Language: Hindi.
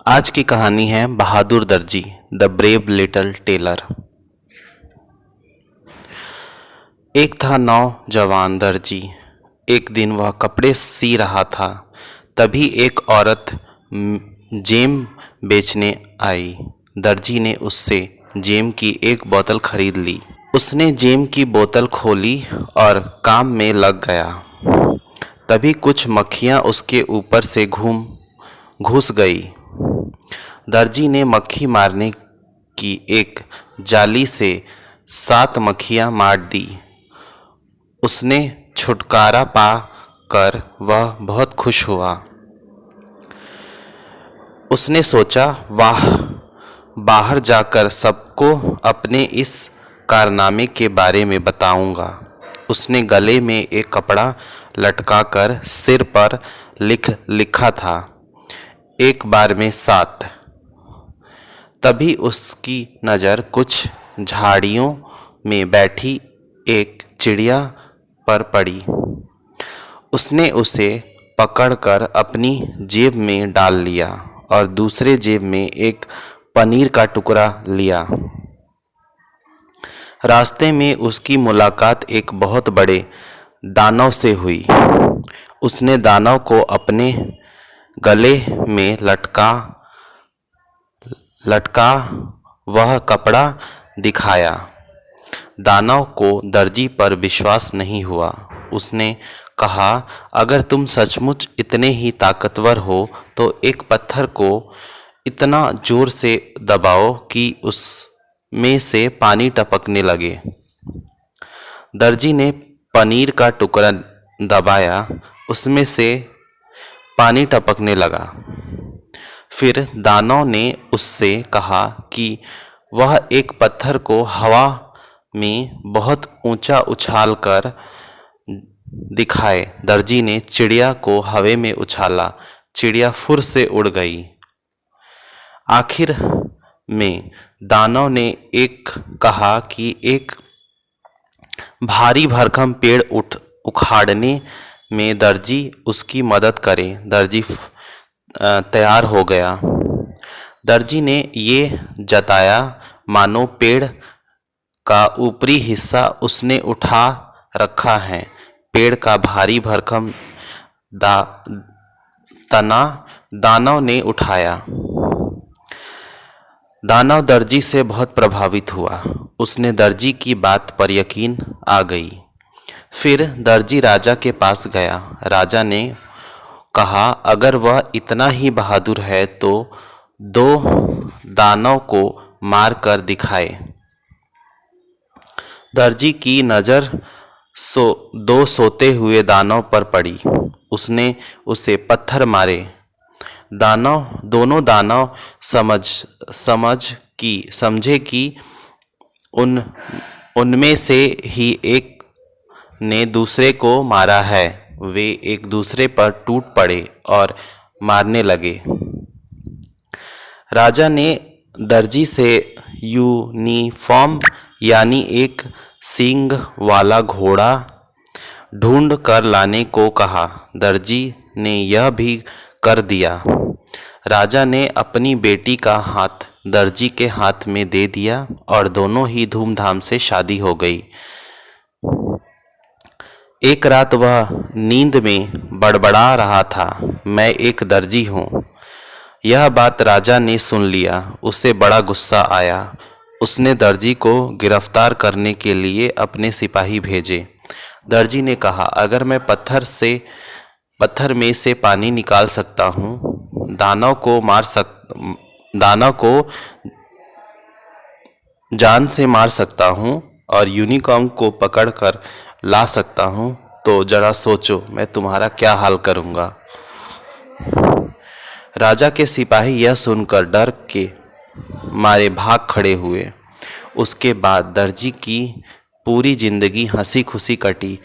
आज की कहानी है बहादुर दर्जी, द ब्रेव लिटिल टेलर। एक था नौजवान दर्जी। एक दिन वह कपड़े सी रहा था। तभी एक औरत जेम बेचने आई। दर्जी ने उससे जेम की एक बोतल खरीद ली। उसने जेम की बोतल खोली और काम में लग गया। तभी कुछ मक्खियाँ उसके ऊपर से घुस गई। दर्जी ने मक्खी मारने की एक जाली से 7 मक्खियाँ मार दी। उसने छुटकारा पा कर वह बहुत खुश हुआ। उसने सोचा, वाह, बाहर जाकर सबको अपने इस कारनामे के बारे में बताऊंगा। उसने गले में एक कपड़ा लटकाकर सिर पर लिखा था, एक बार में 7। तभी उसकी नज़र कुछ झाड़ियों में बैठी एक चिड़िया पर पड़ी। उसने उसे पकड़कर अपनी जेब में डाल लिया और दूसरे जेब में एक पनीर का टुकड़ा लिया। रास्ते में उसकी मुलाकात एक बहुत बड़े दानव से हुई। उसने दानव को अपने गले में लटका वह कपड़ा दिखाया। दानव को दर्जी पर विश्वास नहीं हुआ। उसने कहा, अगर तुम सचमुच इतने ही ताकतवर हो तो एक पत्थर को इतना जोर से दबाओ कि उसमें से पानी टपकने लगे। दर्जी ने पनीर का टुकड़ा दबाया, उसमें से पानी टपकने लगा। फिर दानव ने उससे कहा कि वह एक पत्थर को हवा में बहुत ऊंचा उछाल कर दिखाए। दर्जी ने चिड़िया को हवा में उछाला। चिड़िया फुर से उड़ गई। आखिर में दानव ने कहा कि एक भारी भरकम पेड़ उखाड़ने में दर्जी उसकी मदद करे। दर्जी तैयार हो गया। दर्जी ने ये जताया मानो पेड़ का ऊपरी हिस्सा उसने उठा रखा है। पेड़ का भारी भरकम तना दानव ने उठाया। दानव दर्जी से बहुत प्रभावित हुआ। उसने दर्जी की बात पर यकीन आ गई। फिर दर्जी राजा के पास गया। राजा ने कहा, अगर वह इतना ही बहादुर है तो 2 दानव को मार कर दिखाए। दर्जी की नज़र 2 सोते हुए दानव पर पड़ी। उसने उसे पत्थर मारे। दोनों दानव समझे कि उनमें से ही एक ने दूसरे को मारा है। वे एक दूसरे पर टूट पड़े और मारने लगे। राजा ने दर्जी से यूनिफॉर्म यानी एक सींग वाला घोड़ा ढूंढ कर लाने को कहा। दर्जी ने यह भी कर दिया। राजा ने अपनी बेटी का हाथ दर्जी के हाथ में दे दिया और दोनों ही धूमधाम से शादी हो गई। एक रात वह नींद में बड़बड़ा रहा था, मैं एक दर्जी हूँ। यह बात राजा ने सुन लिया। उसे बड़ा गुस्सा आया। उसने दर्जी को गिरफ्तार करने के लिए अपने सिपाही भेजे। दर्जी ने कहा, अगर मैं पत्थर में से पानी निकाल सकता हूँ, दानव को जान से मार सकता हूँ और यूनिकॉर्न को पकड़ कर ला सकता हूँ, तो जरा सोचो मैं तुम्हारा क्या हाल करूँगा। राजा के सिपाही यह सुनकर डर के मारे भाग खड़े हुए। उसके बाद दर्जी की पूरी जिंदगी हंसी खुशी कटी।